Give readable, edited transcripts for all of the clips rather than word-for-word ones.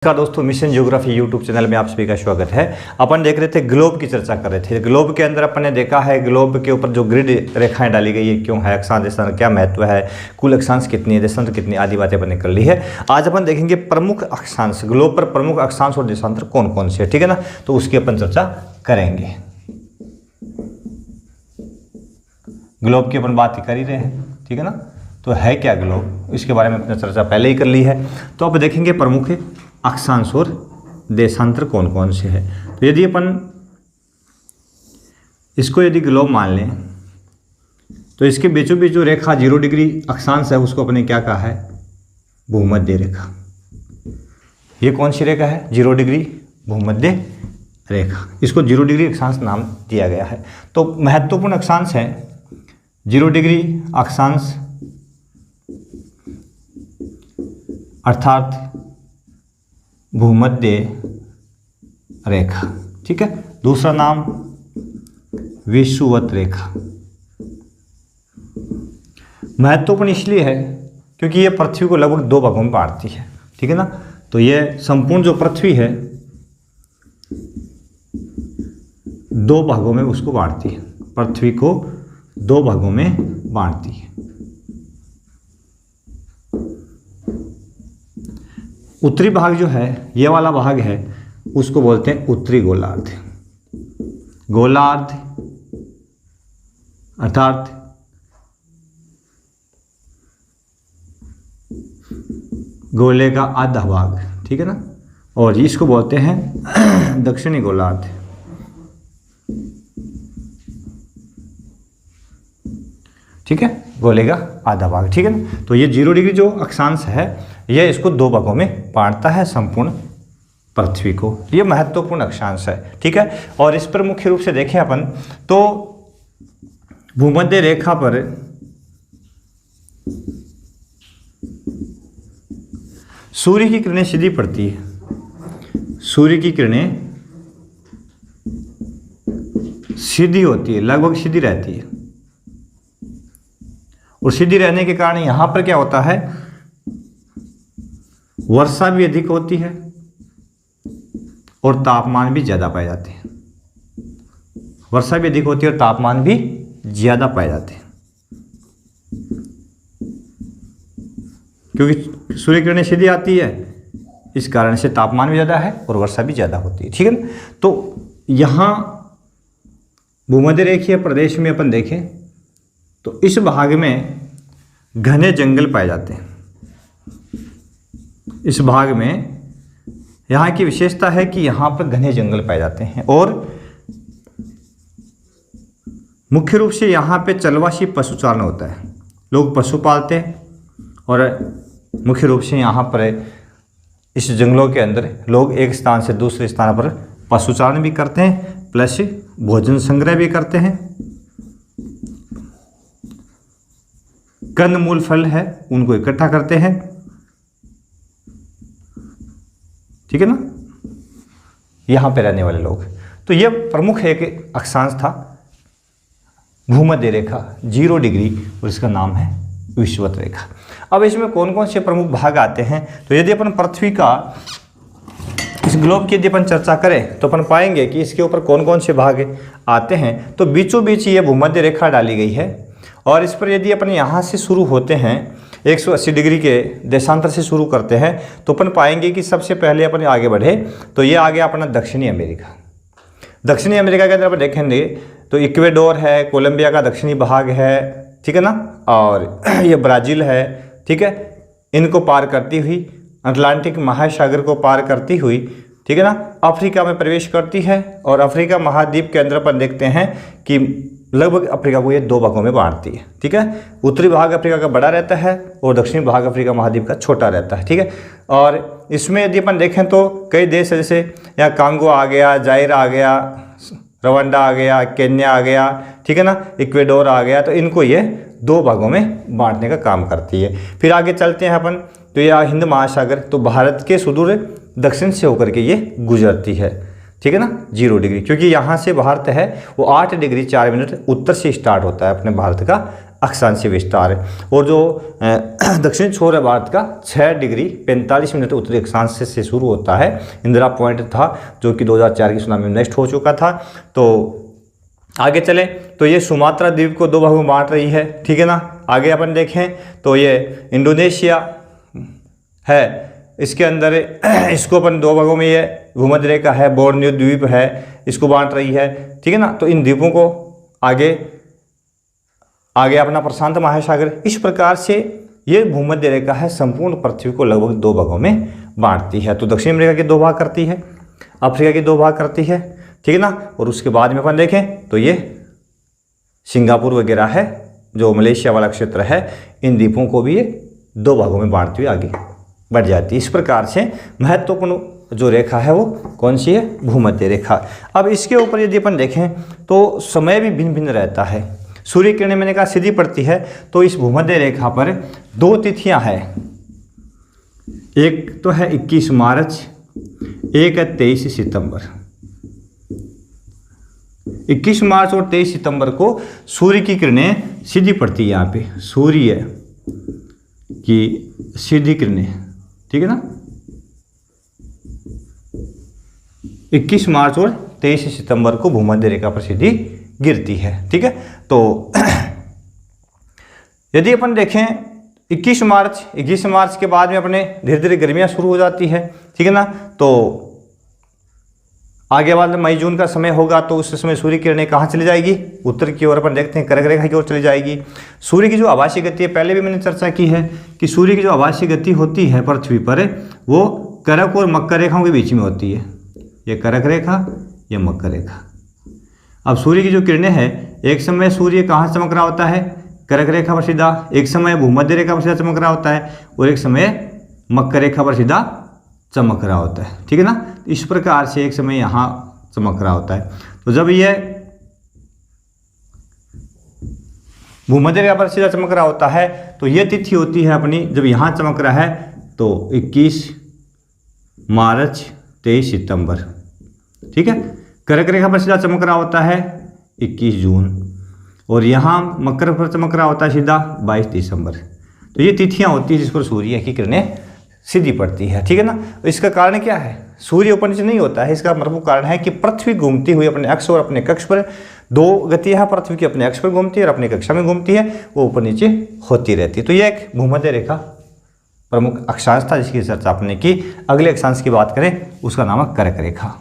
नमस्कार दोस्तों, mission geography YouTube channel में आप सभी का स्वागत है। अपन देख रहे थे ग्लोब की चर्चा कर रहे थे। ग्लोब के अंदर अपन ने देखा है ग्लोब के ऊपर जो ग्रिड रेखाएं डाली गई है, क्यों है, अक्षांश देशांतर क्या महत्व है, कुल अक्षांश कितनी है, देशांतर कितनी, आदि बातें अपन ने कर ली है। आज अपन देखेंगे प्रमुख अक्षांश, ग्लोब पर प्रमुख अक्षांश और देशांतर कौन कौन से है, ठीक है ना। तो उसकी अपन चर्चा करेंगे। ग्लोब की अपन बात कर ही रहे हैं, ठीक है ना। तो है क्या ग्लोब, इसके बारे में अपने चर्चा पहले ही कर ली है। तो अब देखेंगे प्रमुख अक्षांश और देशांतर कौन कौन से है। तो यदि अपन इसको यदि ग्लोब मान लें तो इसके बीचों बीच जो रेखा 0 डिग्री अक्षांश है उसको अपने क्या कहा है, भूमध्य रेखा। ये कौन सी रेखा है, 0 डिग्री भूमध्य रेखा। इसको 0 डिग्री अक्षांश नाम दिया गया है। तो महत्वपूर्ण अक्षांश है 0 डिग्री अक्षांश अर्थात भूमध्य रेखा, ठीक है। दूसरा नाम विषुवत रेखा। महत्वपूर्ण इसलिए है क्योंकि ये पृथ्वी को लगभग 2 भागों में बांटती है, ठीक है ना। तो ये संपूर्ण जो पृथ्वी है 2 भागों में उसको बांटती है, पृथ्वी को 2 भागों में बांटती है। उत्तरी भाग जो है, ये वाला भाग है, उसको बोलते हैं उत्तरी गोलार्ध। गोलार्ध अर्थात गोले का आधा भाग, ठीक है ना। और इसको बोलते हैं दक्षिणी गोलार्ध। ठीक है, गोले का आधा भाग, ठीक है ना। तो ये 0 डिग्री जो अक्षांश है ये इसको 2 भागों में बांटता है संपूर्ण पृथ्वी को। ये महत्वपूर्ण अक्षांश है, ठीक है। और इस पर मुख्य रूप से देखें अपन तो भूमध्य रेखा पर सूर्य की किरणें सीधी पड़ती है। सूर्य की किरणें सीधी होती है, लगभग सीधी रहती है। और सीधी रहने के कारण यहां पर क्या होता है, वर्षा भी अधिक होती है और तापमान भी ज़्यादा पाए जाते हैं। वर्षा भी अधिक होती है और तापमान भी ज़्यादा पाए जाते हैं, क्योंकि सूर्य किरणें सीधी आती है, इस कारण से तापमान भी ज़्यादा है और वर्षा भी ज़्यादा होती है, ठीक है ना। तो यहाँ भूमध्य रेखीय प्रदेश में अपन देखें तो इस भाग में घने जंगल पाए जाते हैं। इस भाग में यहाँ की विशेषता है कि यहाँ पर घने जंगल पाए जाते हैं और मुख्य रूप से यहाँ पे चलवासी पशुचारण होता है। लोग पशु पालते हैं और मुख्य रूप से यहाँ पर इस जंगलों के अंदर लोग एक स्थान से दूसरे स्थान पर पशुचारण भी करते हैं, प्लस भोजन संग्रह भी करते हैं। कंद मूल फल है उनको इकट्ठा करते हैं, ठीक है ना, यहाँ पे रहने वाले लोग। तो ये प्रमुख एक अक्षांश था भूमध्य रेखा 0 डिग्री और इसका नाम है विषुवत रेखा। अब इसमें कौन कौन से प्रमुख भाग आते हैं, तो यदि अपन पृथ्वी का इस ग्लोब की यदि अपन चर्चा करें तो अपन पाएंगे कि इसके ऊपर कौन कौन से भाग आते हैं। तो बीचों बीच ये भूमध्य रेखा डाली गई है और इस पर यदि अपन यहाँ से शुरू होते हैं 180 डिग्री के देशांतर से शुरू करते हैं तो अपन पाएंगे कि सबसे पहले अपन आगे बढ़े तो ये आ गया अपना दक्षिणी अमेरिका। दक्षिणी अमेरिका के अंदर अपन देखेंगे तो इक्वेडोर है, कोलंबिया का दक्षिणी भाग है, ठीक है ना, और ये ब्राज़ील है, ठीक है। इनको पार करती हुई अटलांटिक महासागर को पार करती हुई, ठीक है ना, अफ्रीका में प्रवेश करती है। और अफ्रीका महाद्वीप के अंदर अपन देखते हैं कि लगभग अफ्रीका को ये 2 भागों में बांटती है, ठीक है। उत्तरी भाग अफ्रीका का बड़ा रहता है और दक्षिणी भाग अफ्रीका महाद्वीप का छोटा रहता है, ठीक है। और इसमें यदि अपन देखें तो कई देश है, जैसे यहाँ कांगो आ गया, जायर आ गया, रवांडा आ गया, केन्या आ गया, ठीक है ना, इक्वेडोर आ गया। तो इनको ये 2 भागों में बांटने का काम करती है। फिर आगे चलते हैं अपन तो यह हिंद महासागर, तो भारत के सुदूर दक्षिण से होकर के ये गुजरती है, ठीक है ना, 0 डिग्री, क्योंकि यहाँ से भारत है वो 8 डिग्री 4 मिनट उत्तर से स्टार्ट होता है अपने भारत का अक्षांशीय विस्तार है। और जो दक्षिणी छोर है भारत का 6 डिग्री 45 मिनट उत्तरी अक्षांश से शुरू होता है। इंदिरा पॉइंट था जो कि 2004 की सुनामी में नष्ट हो चुका था। तो आगे चले तो ये सुमात्रा द्वीप को 2 भागों में बांट रही है, ठीक है ना। आगे अपन देखें तो ये इंडोनेशिया है, इसके अंदर इसको अपन 2 भागों में, ये भूमध्य रेखा है, बोर्नियो द्वीप है, इसको बांट रही है, ठीक है ना। तो इन द्वीपों को आगे अपना प्रशांत महासागर, इस प्रकार से ये भूमध्य रेखा है संपूर्ण पृथ्वी को लगभग 2 भागों में बांटती है। तो दक्षिण अमेरिका के 2 भाग करती है, अफ्रीका के 2 भाग करती है, ठीक है ना। और उसके बाद में अपन देखें तो ये सिंगापुर वगैरह है, जो मलेशिया वाला क्षेत्र है, इन द्वीपों को भी ये 2 भागों में बांटती हुई आगे बढ़ जाती है। इस प्रकार से महत्वपूर्ण जो रेखा है वो कौन सी है? भूमध्य रेखा। अब इसके ऊपर यदि अपन देखें तो समय भी भिन्न भिन्न रहता है। सूर्य किरणें मैंने कहा सीधी पड़ती है, तो इस भूमध्य रेखा पर 2 तिथियां हैं। एक तो है 21 मार्च, एक है 23 सितंबर। 21 मार्च और 23 सितंबर को सूर्य की किरणें सीधी पड़ती है। यहाँ पे सूर्य की सीधी किरणें, ठीक है ना। 21 मार्च और 23 सितंबर को भूमध्य रेखा पर सीधी गिरती है, ठीक है। तो यदि अपन देखें 21 मार्च के बाद में अपने धीरे धीरे गर्मियां शुरू हो जाती है, ठीक है ना। तो आगे बाद में मई जून का समय होगा, तो उस समय सूर्य किरणें कहाँ चली जाएगी? उत्तर की ओर अपन देखते हैं, कर्क रेखा की ओर चली जाएगी। सूर्य की जो आभासीय गति है, पहले भी मैंने चर्चा की है कि सूर्य की जो आभासीय गति होती है पृथ्वी पर, वो कर्क और मकर रेखाओं के बीच में होती है। ये कर्क रेखा, ये मकर रेखा। अब सूर्य की जो किरणें हैं, एक समय सूर्य कहाँ चमक रहा होता है? कर्क रेखा पर सीधा, एक समय भूमध्य रेखा पर सीधा चमक रहा होता है, और एक समय मकर रेखा पर सीधा चमक रहा होता है, ठीक है ना। इस प्रकार से एक समय यहाँ चमक रहा होता है। तो जब ये भूमध्य रेखा पर सीधा चमक रहा होता है, तो ये तिथि होती है अपनी, जब यहाँ चमक रहा है तो 21 मार्च 23 सितंबर, ठीक है। कर्क रेखा पर सीधा चमक रहा होता है 21 जून, और यहाँ मकर पर चमक रहा होता है सीधा 22 दिसंबर। तो ये तिथियां होती है जिस पर सूर्य की किरणें सीधी पड़ती है, ठीक है ना। इसका कारण क्या है? सूर्य ऊपर नीचे नहीं होता है। इसका प्रमुख कारण है कि पृथ्वी घूमती हुई अपने अक्ष और अपने कक्ष पर, 2 गतियां हैं पृथ्वी की, अपने अक्ष पर घूमती है और अपनी कक्षा में घूमती है, वो ऊपर नीचे होती रहती है। तो यह एक भूमध्य रेखा प्रमुख अक्षांश था जिसकी चर्चा आपने की। अगले अक्षांश की बात करें, उसका नाम है कर्क रेखा।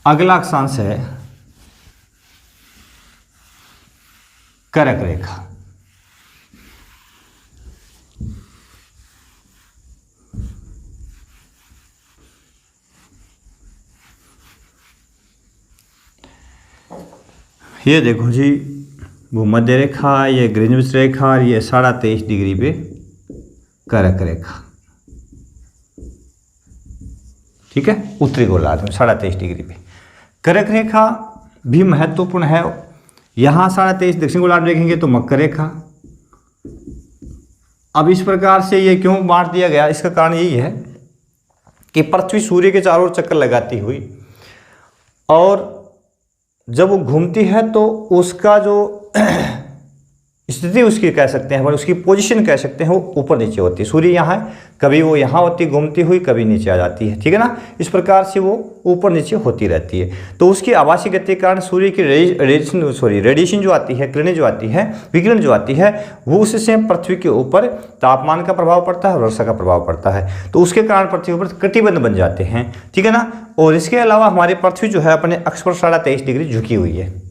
अगला अक्षांश है कर्क रेखा। ये देखो जी, भूमध्य रेखा, ये ग्रीनिच रेखा, और ये 23.5 डिग्री पे कर्क रेखा, ठीक है, उत्तरी गोलार्ध में 23.5 डिग्री पे कर्क रेखा भी महत्वपूर्ण है। यहाँ 23.5 दक्षिण गोलार्ध देखेंगे तो मकर रेखा। अब इस प्रकार से ये क्यों बांट दिया गया? इसका कारण यही है कि पृथ्वी सूर्य के चारों ओर चक्कर लगाती हुई, और जब वो घूमती है तो उसका जो स्थिति उसकी कह सकते हैं, उसकी पोजीशन कह सकते हैं, वो ऊपर नीचे होती है। सूर्य यहाँ है, कभी वो यहाँ होती घूमती हुई, कभी नीचे आ जाती है, ठीक है ना। इस प्रकार से वो ऊपर नीचे होती रहती है। तो उसकी आभासीय गति के कारण सूर्य की रेडिएशन जो आती है, किरणें जो आती है, विकिरण जो आती है, वो उससे पृथ्वी के ऊपर तापमान का प्रभाव पड़ता है, वर्षा का प्रभाव पड़ता है। तो उसके कारण पृथ्वी पर कटिबंध बन जाते हैं, ठीक है ना। और इसके अलावा हमारी पृथ्वी जो है अपने अक्ष पर 23.5 डिग्री झुकी हुई है।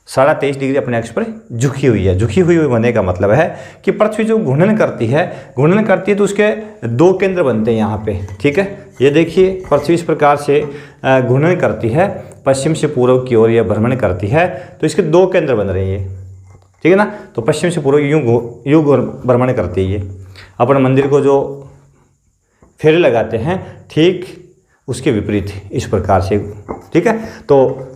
23.5 डिग्री अपने अक्ष पर झुकी हुई है। झुकी हुई होने का मतलब है कि पृथ्वी जो घूर्णन करती है तो उसके 2 केंद्र बनते हैं यहाँ पे, ठीक है। ये देखिए, पृथ्वी इस प्रकार से घूर्णन करती है, पश्चिम से पूर्व की ओर यह भ्रमण करती है, तो इसके 2 केंद्र बन रहे हैं, ठीक है ना। तो पश्चिम से पूर्व यूं भ्रमण करती है। अपन मंदिर को जो फेरे लगाते हैं, ठीक उसके विपरीत इस प्रकार से, ठीक है। तो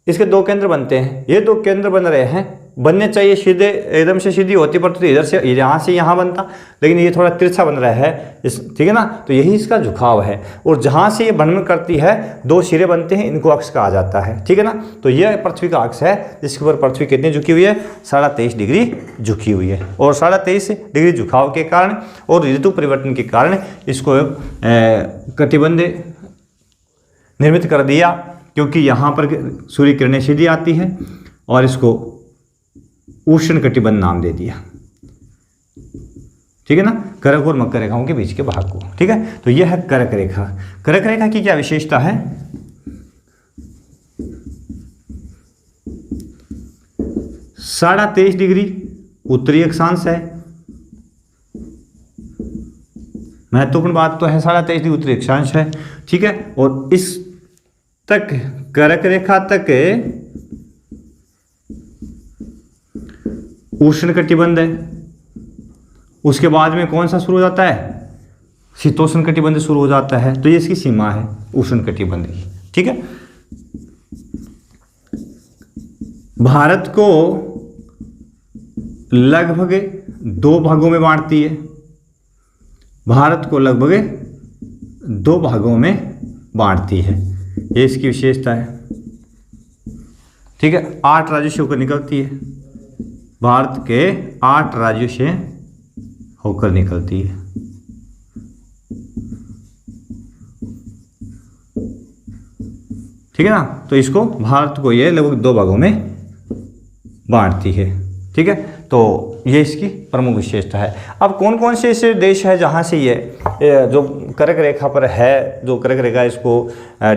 इसके 2 केंद्र बनते हैं। ये 2 केंद्र बन रहे हैं बनने चाहिए सीधे, एकदम से सीधी होती पर तो इधर से यहाँ से यहाँ बनता, लेकिन ये थोड़ा तिरछा बन रहा है इस, ठीक है ना। तो यही इसका झुकाव है। और जहाँ से ये भ्रमण करती है दो सिरे बनते हैं, इनको अक्ष कहा जाता है, ठीक है ना। तो यह पृथ्वी का अक्ष है जिसके ऊपर पृथ्वी कितनी झुकी हुई है, 23.5 डिग्री झुकी हुई है। और 23.5 डिग्री झुकाव के कारण और ऋतु परिवर्तन के कारण इसको कटिबंध निर्मित कर दिया, क्योंकि यहाँ पर सूर्य किरणें सीधी आती है और इसको उष्ण कटिबंध नाम दे दिया, ठीक है ना, कर्क और मकर रेखाओं के बीच के भाग को, ठीक है। तो यह है कर्क रेखा। कर्क रेखा की क्या विशेषता है, 23.5 डिग्री उत्तरी अक्षांश है। महत्वपूर्ण बात तो है 23.5 डिग्री उत्तरी अक्षांश है, ठीक है। और इस तक कर्क रेखा तक उष्ण कटिबंध है। उसके बाद में कौन सा शुरू हो जाता है, शीतोष्ण कटिबंध शुरू हो जाता है। तो ये इसकी सीमा है उष्ण कटिबंध की, ठीक है। भारत को लगभग 2 भागों में बांटती है, भारत को लगभग 2 भागों में बांटती है, ये इसकी विशेषता है, ठीक है। 8 राज्यों से होकर निकलती है, भारत के 8 राज्यों से होकर निकलती है, ठीक है ना। तो इसको भारत को ये लगभग 2 भागों में बांटती है, ठीक है। तो ये इसकी प्रमुख विशेषता है। अब कौन कौन से ऐसे देश है जहाँ से ये जो कर्क रेखा पर है, जो कर्क रेखा इसको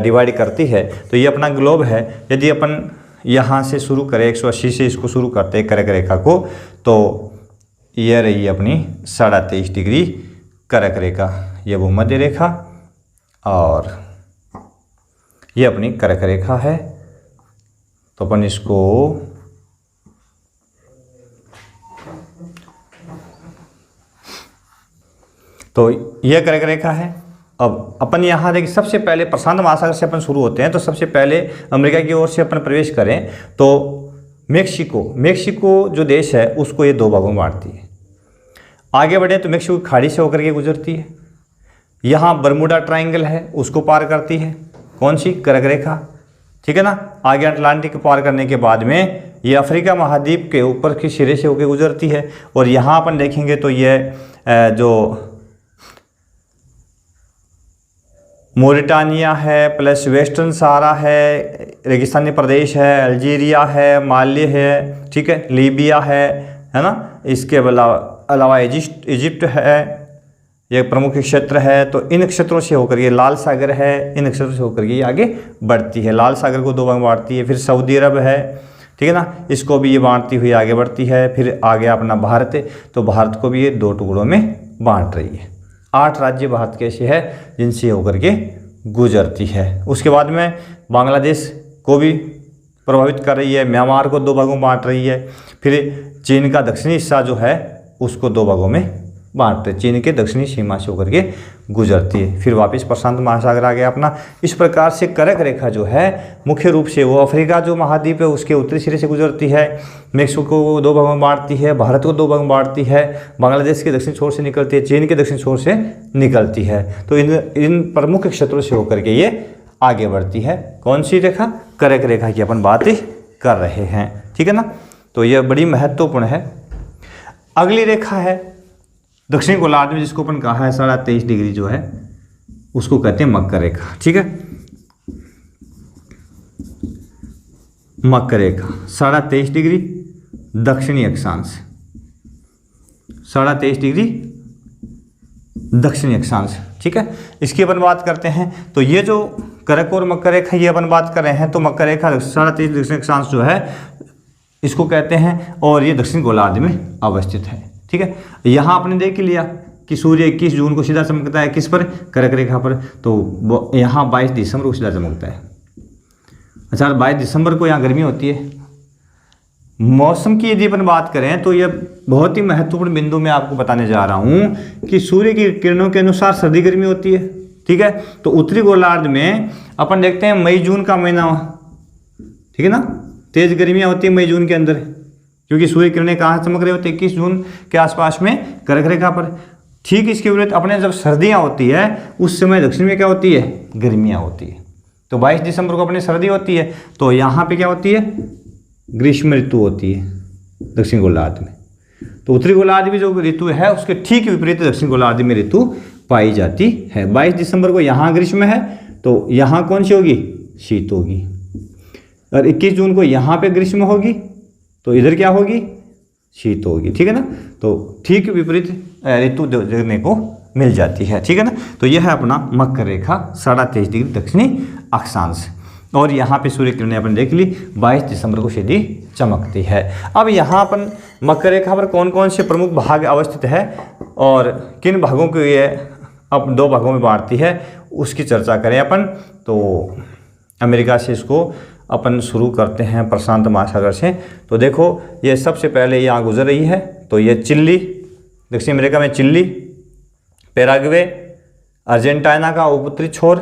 डिवाइड करती है, तो ये अपना ग्लोब है। यदि अपन यहाँ से शुरू करें 180 से इसको शुरू करते हैं कर्क रेखा को, तो यह रही अपनी 23.5 डिग्री कर्क रेखा, यह भूमध्य रेखा और ये अपनी कर्क रेखा है। तो अपन इसको तो यह कर्क रेखा है। अब अपन यहाँ देखिए, सबसे पहले प्रशांत महासागर से अपन शुरू होते हैं। तो सबसे पहले अमेरिका की ओर से अपन प्रवेश करें तो मेक्सिको जो देश है उसको ये 2 भागों में बांटती है। आगे बढ़े तो मेक्सिको की खाड़ी से होकर के गुजरती है। यहाँ बर्मुडा ट्रायंगल है, उसको पार करती है, कौन सी, कर्क रेखा, ठीक है ना। आगे अटलांटिक पार करने के बाद में ये अफ्रीका महाद्वीप के ऊपर के सिरे से होकर गुजरती है। और यहाँ अपन देखेंगे तो ये जो मोरिटानिया है, प्लस वेस्टर्न सहारा है, रेगिस्तानी प्रदेश है, अल्जीरिया है, माली है, ठीक है, लीबिया है ना। इसके अलावा इजिप्ट है, ये प्रमुख क्षेत्र है। तो इन क्षेत्रों से होकर ये लाल सागर है, इन क्षेत्रों से होकर ये आगे बढ़ती है। लाल सागर को 2 भाग में बांटती है। फिर सऊदी अरब है, ठीक है ना, इसको भी ये बांटती हुई आगे बढ़ती है। फिर आगे अपना भारत है, तो भारत को भी ये 2 टुकड़ों में बांट रही है। 8 राज्य भारत के ऐसे है जिनसे होकर के गुजरती है। उसके बाद में बांग्लादेश को भी प्रभावित कर रही है, म्यांमार को 2 भागों में बांट रही है। फिर चीन का दक्षिणी हिस्सा जो है उसको 2 भागों में बांट रही है, चीन के दक्षिणी सीमा से होकर के गुजरती है। फिर वापस प्रशांत महासागर आ गया अपना। इस प्रकार से कर्क रेखा जो है मुख्य रूप से वो अफ्रीका जो महाद्वीप है उसके उत्तरी सिरे से गुजरती है, मेक्सिको को 2 भागों में बांटती है, भारत को 2 भागों में बांटती है, बांग्लादेश के दक्षिण छोर से निकलती है, चीन के दक्षिण छोर से निकलती है। तो इन प्रमुख क्षेत्रों से होकर के ये आगे बढ़ती है। कौन सी रेखा, कर्क रेखा की अपन बात कर रहे हैं, ठीक है ना। तो यह बड़ी महत्वपूर्ण है। अगली रेखा है दक्षिण गोलार्ध में, जिसको अपन कहा है 23.5 डिग्री जो है उसको कहते हैं मकर रेखा, ठीक है। मकर रेखा 23.5 डिग्री दक्षिणी अक्षांश, 23.5 डिग्री दक्षिणी अक्षांश, ठीक है। इसकी अपन बात करते हैं तो ये जो कर्क और मकर रेखा ये अपन बात कर रहे हैं। तो मकर रेखा 23.5 दक्षिणी अक्षांश जो है इसको कहते हैं और ये दक्षिण गोलार्ध में अवस्थित है, ठीक है। यहाँ आपने देख लिया कि सूर्य 21 जून को सीधा चमकता है किस पर, कर्क रेखा पर। तो यहाँ 22 दिसंबर को सीधा चमकता है। अच्छा, 22 दिसंबर को यहाँ गर्मी होती है। मौसम की यदि अपन बात करें तो यह बहुत ही महत्वपूर्ण बिंदु मैं आपको बताने जा रहा हूँ कि सूर्य की किरणों के अनुसार सर्दी गर्मी होती है, ठीक है। तो उत्तरी गोलार्ध में अपन देखते हैं मई जून का महीना, ठीक है ना, तेज गर्मियाँ होती है मई जून के अंदर, क्योंकि सूर्य किरणें कहाँ चमक रहे होते हैं, 21 जून के आसपास में कर्क रेखा पर। ठीक इसके विपरीत अपने जब सर्दियाँ होती है उस समय दक्षिण में क्या होती है, गर्मियाँ होती है। तो 22 दिसंबर को अपने सर्दी होती है, तो यहाँ पे क्या होती है, ग्रीष्म ऋतु होती है दक्षिण गोलार्ध में। तो उत्तरी गोलार्ध में जो ऋतु है उसके ठीक विपरीत दक्षिण गोलार्ध में ऋतु पाई जाती है। 22 दिसंबर को यहाँ ग्रीष्म है तो यहाँ कौन सी होगी, शीत होगी। और 21 जून को यहाँ पे ग्रीष्म होगी तो इधर क्या होगी, शीत होगी। ठीक है ना, तो ठीक विपरीत ऋतु देखने को मिल जाती है। ठीक है ना, तो यह है अपना मकर रेखा 23.5 डिग्री दक्षिणी अक्षांश। और यहाँ पे सूर्य किरणें अपन देख ली 22 दिसंबर को सीधी चमकती है। अब यहाँ अपन मकर रेखा पर कौन कौन से प्रमुख भाग अवस्थित है और किन भागों को ये अब 2 भागों में बांटती है उसकी चर्चा करें अपन। तो अमेरिका से इसको अपन शुरू करते हैं, प्रशांत महासागर से। तो देखो ये सबसे पहले यहाँ गुजर रही है, तो ये चिली, दक्षिण अमेरिका में चिली, पैराग्वे, अर्जेंटीना का उत्तरी छोर,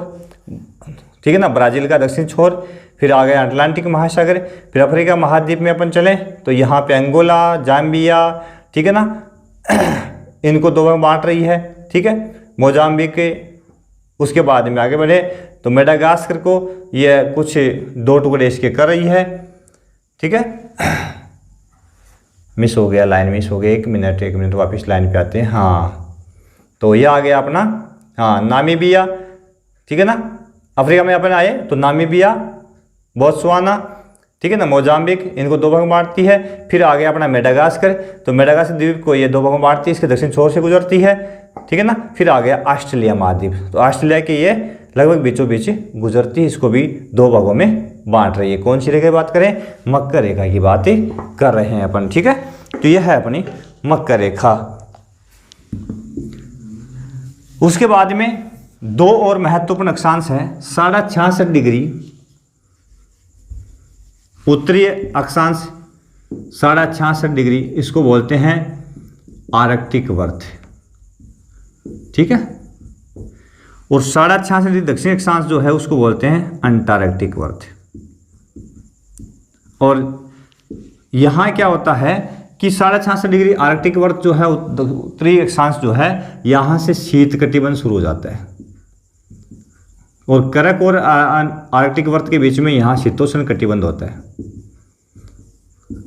ठीक है ना, ब्राज़ील का दक्षिण छोर, फिर आ गया अटलांटिक महासागर, फिर अफ्रीका महाद्वीप में अपन चलें तो यहाँ पे अंगोला, जाम्बिया, ठीक है ना, इनको 2 में बांट रही है। ठीक है, मोजाम्बिक के, उसके बाद में आगे बढ़े तो मेडागास्कर को ये कुछ 2 टुकड़े इसके कर रही है। ठीक है, मिस हो गया, लाइन मिस हो गया, 1 मिनट वापस लाइन पे आते हैं। हाँ, तो ये आ गया अपना, हाँ, नामीबिया, ठीक है ना, अफ्रीका में अपन आए तो नामीबिया, बोत्सवाना, ठीक है ना, मोजाम्बिक, इनको 2 भाग में बांटती है। फिर आ गया अपना मेडागास्कर, तो मेडागास्कर द्वीप को ये 2 भाग में बांटती है, इसके दक्षिण छोर से गुजरती है। ठीक है ना, फिर आ गया ऑस्ट्रेलिया महाद्वीप, तो ऑस्ट्रेलिया की ये लगभग बीचों बीच गुजरती है, इसको भी 2 भागों में बांट रही है। कौन सी रेखा की बात करें, मकर रेखा की बात कर रहे हैं अपन। ठीक है, तो यह है अपनी मकर रेखा। उसके बाद में 2 और महत्वपूर्ण अक्षांश है, 66.5 डिग्री उत्तरीय अक्षांश, 66.5 डिग्री, इसको बोलते हैं आर्कटिक वर्त। ठीक है, और 66.5 डिग्री दक्षिण अक्षांश जो है उसको बोलते हैं अंटार्कटिक वर्त। और यहाँ क्या होता है कि 66.5 डिग्री आर्कटिक वर्त जो है, उत्तरी अक्षांश जो है, यहाँ से शीत कटिबंध शुरू हो जाता है और कर्क और आर्कटिक वर्त के बीच में यहाँ शीतोष्ण कटिबंध होता है।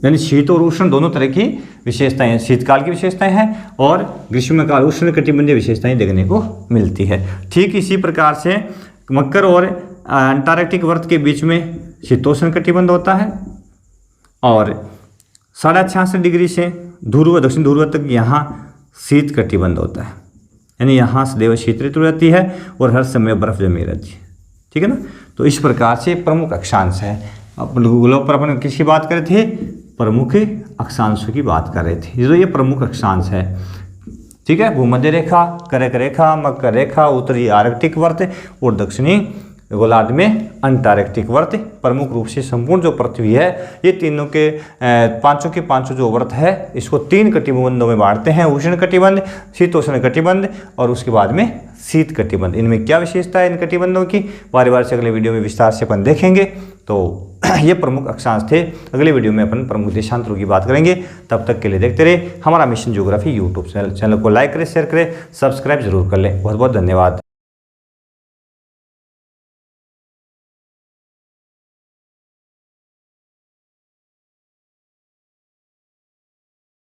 यानी शीत और उष्ण दोनों तरह की विशेषताएं हैं, शीतकाल की विशेषताएं हैं और ग्रीष्मकाल उष्ण कटिबंधीय विशेषताएं देखने को मिलती है। ठीक इसी प्रकार से मकर और अंटार्कटिक वर्त के बीच में शीतोष्ण कटिबंध होता है और 66.5 डिग्री से ध्रुव, दक्षिण ध्रुव तक यहाँ शीत कटिबंध होता है। यानी यहाँ सदैव शीत ऋतु रहती है और हर समय बर्फ जमी रहती है। ठीक है ना, तो इस प्रकार से प्रमुख अक्षांश है। अपन ग्लोब पर अपन किसकी बात कर रहे थे, प्रमुख अक्षांशों की बात कर रहे थे। जो ये प्रमुख अक्षांश है, ठीक है, भूमध्य रेखा, कर्क रेखा, मकर रेखा, उत्तरी आर्कटिक वर्त और दक्षिणी गोलार्ध में अंटार्कटिक वर्त। प्रमुख रूप से संपूर्ण जो पृथ्वी है ये तीनों के पांचों के पांचों जो वर्त है इसको 3 कटिबंधों में बांटते हैं, उष्ण कटिबंध, शीतोष्ण कटिबंध और उसके बाद में शीत कटिबंध। इनमें क्या विशेषता है इन कटिबंधों की, बार से अगले वीडियो में विस्तार से अपन देखेंगे। तो ये प्रमुख अक्षांश थे। अगले वीडियो में अपन प्रमुख देशांतरों की बात करेंगे। तब तक के लिए देखते रहे हमारा मिशन ज्योग्राफी यूट्यूब चैनल को लाइक करें, शेयर करें, सब्सक्राइब जरूर कर लें। बहुत बहुत धन्यवाद।